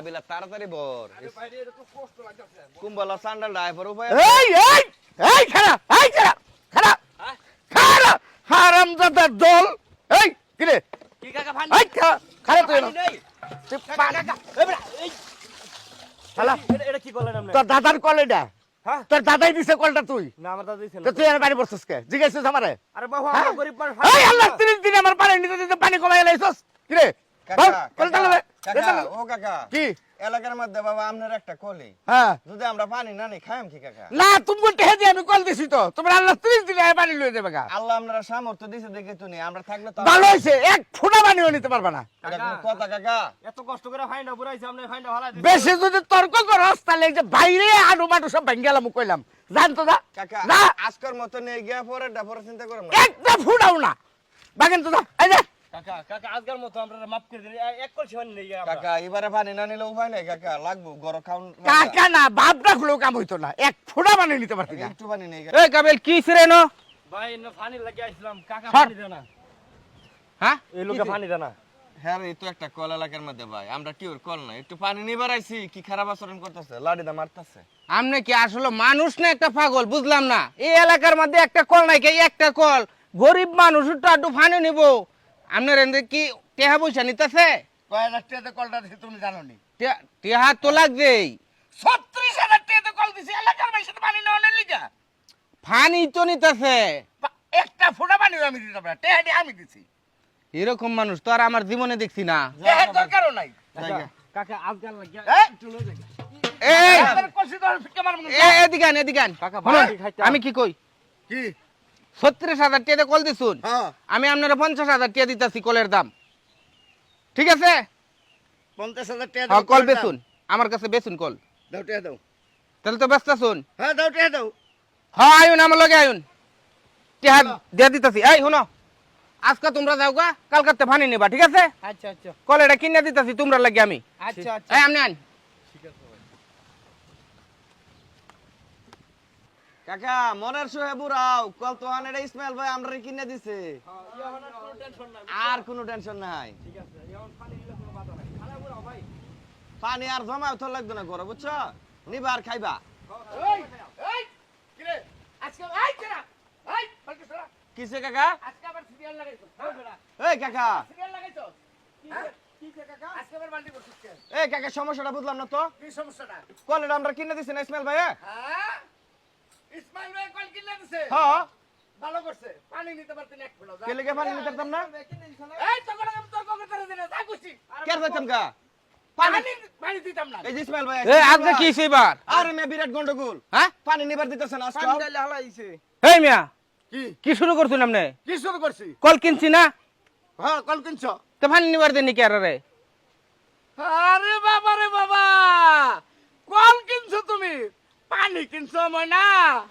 আবিলা তাড়াতাড়ি বর কুম্বলা sandal driver উপায় এই খাড়া হারামজাদার দল। এই কি রে কি কাকা পানি এই খাড়া তুই না কাকা এই শালা এটা কি করলেন আপনি? তোর দাদার কল এটা। হ্যাঁ? তোর দাদাই দিছে কলটা তুই। না আমার দাদা দিছেন তো তুই আমার বাড়ি বসছিস কে? জিজ্ঞাসিস আমারে? আরে বাবু হ্যাঁ? আমরা গরিব মানুষ এই আল্লাহ 30 দিন আমার পানি নিতে দিতে পানি কমাই লাইছস। কি রে? কলটা লবে। কাকা ও কাকা কি? এলাকার মধ্যে বাবা আপনার একটা কলি হ্যাঁ। যদি আমরা পানি না নেই খাইম কি কাকা? না তুমি বলতে হে যে আমি কল দিছি তো। তোমার আল্লাহ 30 দিন আগে পানি লয়ে দেবে গা। আল্লাহ আপনারা সামর্থ্য দিছে দেখে তো নেই আমরা থাকলে তো ভালো হইছে এক ফোঁটা পানিও নিতে পারবা না। এটা কোনো কথা কাকা? এত কষ্ট করে ফাইন্ডা পুরাইছে আপনি ফাইন্ডা ভালো দিছেন বেশি যদি তর্ক করস তাহলে এই যে বাইরে আডু মাডু সব ভেঙে গেলাম কইলাম। জান তো দা কাকা না আজকের মতো নিয়ে গিয়া পরে চিন্তা করব না। একটা ফুটাও না। বাগেন তো দা এই যে কাকা কাকা আজকের মতো আমরা মাফ করে দিন এক কলসি পানি নেই আমরা কাকা এবারে পানি না নিলে উপায় নাই কাকা লাগবো গরম খাউন কাকা না বাপ ডাকলেও কাম হইতো না। এক ফোঁটা পানি নিতে পারতি না। একটু পানি নেই এই কাবিল কি ছিরে নো? ভাই না পানি লাগি আইছিলাম কাকা সর। পানি দেনা হ্যাঁ এই লোকে পানি দেনা হ্যাঁ রে তো একটা কল এলাকার মধ্যে ভাই আমরা টিউর কল না একটু পানি নিবার আইছি কি খারাপ আচরণ করতেছে লাড়িদা মারতাছে। আমনে কি আসলে মানুষ না একটা পাগল বুঝলাম না। এই এলাকার মধ্যে একটা কল নাই কে একটা কল গরিব মানুষ একটু পানি নিব আপনার এনে কি টেহা পয়সা নিতেছে? কয় লাখ টাকাতে কলটা দিছি তুমি জানো নি? টেহা তো লাগবেই 36,000 টাকাতে কল দিছি এলাকার মাইসে তো পানি নেওয়ার লিগা। পানি তো নিতেছে। একটা ফোঁটা পানিও আমি দিতে পারবো না। টাকা আমি দিছি। এরকম মানুষ তো আর আমার জীবনে দেখছি না। টাকার দরকারও নাই। কাকা আজকাল লাগি এই! চলে যাই এই আমাদের কলসি তো ফিক্কা মারবো না। এদিকে আন, এদিকে আন। কাকা শুনুন, ভাই খাইতে আমি কি কই কি? 36,000 টাকা কল দিছুন হ্যাঁ। আমি আপনার 50,000 টাকা দিতেছি কলের দাম ঠিক আছে? 50,000 টাকা হ্যাঁ দাও, কল দাও। বেচুন আমার কাছে বেচুন কল দাও টাকা দাও। তাহলে তো ব্যস্ত শুন। হ্যাঁ দাও টাকা দাও। হ্যাঁ আয়ুন আমার লগে আয়ুন টেহা দিয়ে দিতেছি। এই শুনো আজকে তোমরা যাও গা কালকাতে পানি নেবা ঠিক আছে? আচ্ছা আচ্ছা কল এটা কিনে দিতেছি তোমরা লাগে আমি। আচ্ছা আচ্ছা এই আপনি আন। কাকা মনের সোহে বুড়াও কল তো আন এটা ইসমাইল ভাই আমরা কিনে দিছে আর কোনো টেনশন নাই। পানি আর জমাও তো লাগবে না ঘরে বুঝছো নিবা আর খাইবা। এই এই কি রে? আজকে এই কেনা? এই বলকে সরা। কিসে কাকা? আজকে আবার সিরিয়াল লাগাইছো। হ্যাঁ বেটা। এই কাকা সিরিয়াল লাগাইছো? কি কে কাকা? আজকে আবার বালতি করছিস কেন? এই কাকা সমস্যাটা বুঝলাম না তো কি সমস্যাটা? কল এটা আমরা কিনে দিছি না ইসমাইল ভাই? হ্যাঁ? ইসমাইল ভাই কল কিনে দিছে। হ্যাঁ ভালো করছে। পানি নিতে পারতেন এক ফোঁটা। যা। কে লেগে পানি নিতে পারতাম না? এই তখন আমি তোর কবে করে দিলে যা খুশি। কে যাইতাম কা? পানি পানি দিতাম না। এই যে ইসমাইল ভাই এই আজকে কি সেবার? আরে মে বিরাট গন্ডগোল হ্যাঁ পানি নিবার দিতেছে না আজকে পানি ডালে হালাইছে এই মিয়া কি কি শুরু করছুন আপনি? কি শুরু করছি? কল কিনছি না হ্যাঁ কল কিনছো? তো পানি নিবার দেনি কে রে? আরে বাবা রে বাবা কল কিনছো তুমি পানি কিনছো ময়না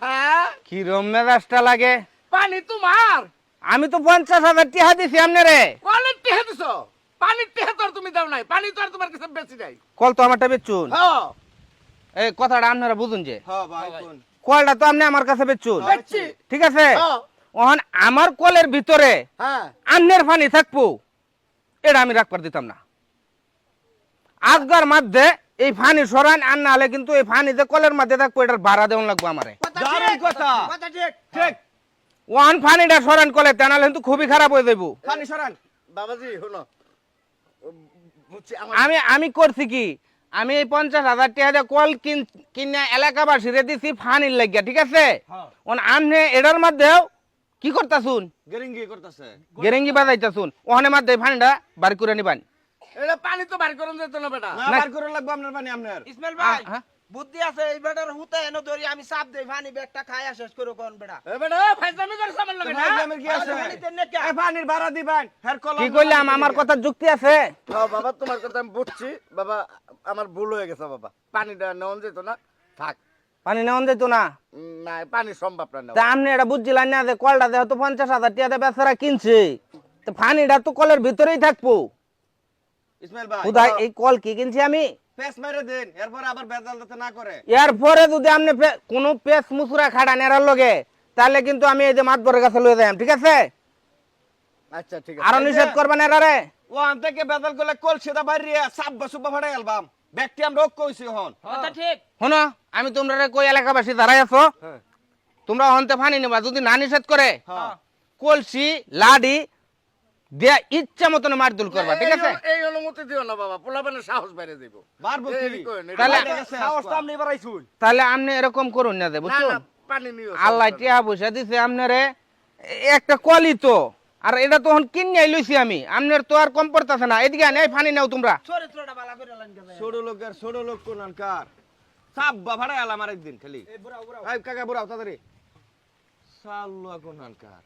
হ্যাঁ কি রম মেজাজটা লাগে। পানি তোমার আমি তো 50,000 টাকা দিছি আপনারে। কলের টেহে দিছো পানির টেহে তো আর তুমি দাও নাই পানি তো আর তোমার কাছে বেশি নাই কল তো আমারটা বেচুন। হ্যাঁ এই কথাটা আপনারা বুঝুন যে হ্যাঁ ভাই কোন কলটা তো আপনি আমার কাছে বেচুন বেচছি ঠিক আছে? হ্যাঁ ওহন আমার কলের ভিতরে হ্যাঁ আন্নের পানি থাকবো এটা আমি রাখবার দিতাম না। আজগার মধ্যে এই পানি সরান আর না হলে কিন্তু এই পানি যে কলের মধ্যে থাকবো এটার ভাড়া দেওয়া লাগবো আমারে। দারুণ কথা কথা ঠিক ঠিক ওয়ান পানিটা সরান কলে তা নাহলে কিন্তু খুবই খারাপ হয়ে যাবো। পানি সরান বাবাজি শোনো বুঝছি আমি আমি করছি কি আমি এই 50,000 টাকা দিয়ে কল কিনে এলাকাবাসীরে দিছি পানির লাগিয়া ঠিক আছে? আপনি এটার মধ্যেও কি করতাছুন? গেরিঙ্গি করতেছে গেরেঙ্গি বাজাইতাছুন ওখানে মধ্যে পানিটা বাড়ি করে নিবান। এটা পানি তো বার করুন যেত না বেটা না বার করে লাগবে আপনার পানি আপনার ইসমাইল ভাই হ্যাঁ? বুদ্ধি আছে এই বেটার হুতে এনে ধরি আমি চাপ দেই পানি ব্যাগটা খায়া শেষ করে কোন বেটা এ বেটা ফাইজলামি করছ আমার লগে না ভাইজামের কি আছে এই পানির ভাড়া দিবেন হের কল কি কইলাম আমার কথা যুক্তি আছে? হ্যাঁ বাবা তোমার কথা আমি বুঝছি বাবা আমার ভুল হয়ে গেছে বাবা পানিটা নেওয়া যেত না থাক পানি নেওয়া যেত না না পানি সম্ভব না তা আপনি এটা বুঝছিলেন না যে কলটা যেহেতু 50,000 টাকা দিয়ে বেচারা কিনছে তো পানিটা তো কলের ভিতরেই থাকবো। ইসমাইল ভাই কোথায় এই কল কি কিনছি আমি পেস মেরে দেন এরপর আবার বেজাল যাতে না করে এরপরে যদি আপনি কোনো পেস মুসুরা খাড়ান এরার লগে তাহলে কিন্তু আমি এই যে মাতবরের কাছে লয়ে যাই ঠিক আছে? আচ্ছা ঠিক আরো আছে নিষেধ করবেন এরারে। ও আন থেকে বেজাল করলে কল সেটা বাইরে সাব্বা সুব্বা ফাড়াই আলবাম ব্যক্তি আমরা ঐক্য হইছি হন কথা ঠিক শোনো আমি তোমরা কই এলাকাবাসী দাঁড়াই আছো হ্যাঁ। তোমরা হন্তে পানি নেবা যদি না নিষেধ করে হ্যাঁ কলসি লাডি দিয়া ইচ্ছা মতন মারধর করবা ঠিক আছে এই অনুমতি দিও না বাবা পোলাপানের সাহস বাইরে দিব বারবো কি তাহলে- তাহলে তাহলে আপনি এরকম করুন না দে না বুঝছো না পানি নিও আল্লাহ টিয়া পয়সা দিছে আপনারে একটা কলি তো আর এটা তখন কিনে লইছি আমি আপনার তো আর কম পড়তেছে না এদিকে আনে এই পানি নাও তোমরা চরিত্রটা ভালো করে লাইন গেছে ছোট লোক কোনকার সাব্বা ভাড়া এলাম আরেকদিন খালি এই বুড়া বুড়া এই কাকা বুড়াও তাড়াতাড়ি সাল্লা কোনকার